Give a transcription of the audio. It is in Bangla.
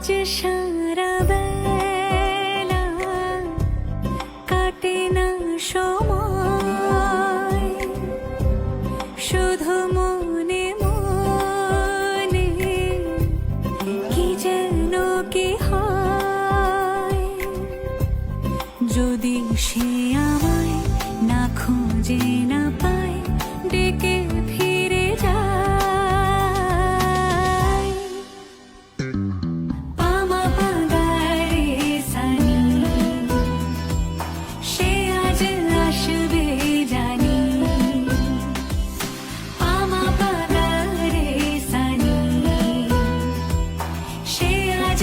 আজ সারা বেলা কাটে না সময়, শুধু মনে মনে কি যেন কি হয়। যদি সে আমায় না খুঁজে না পায়, ডেকে ফিরে যায়। পামা পাগারে সানি, সে আজ আসবে জানি। পামা পাগারে সানি, সে আজ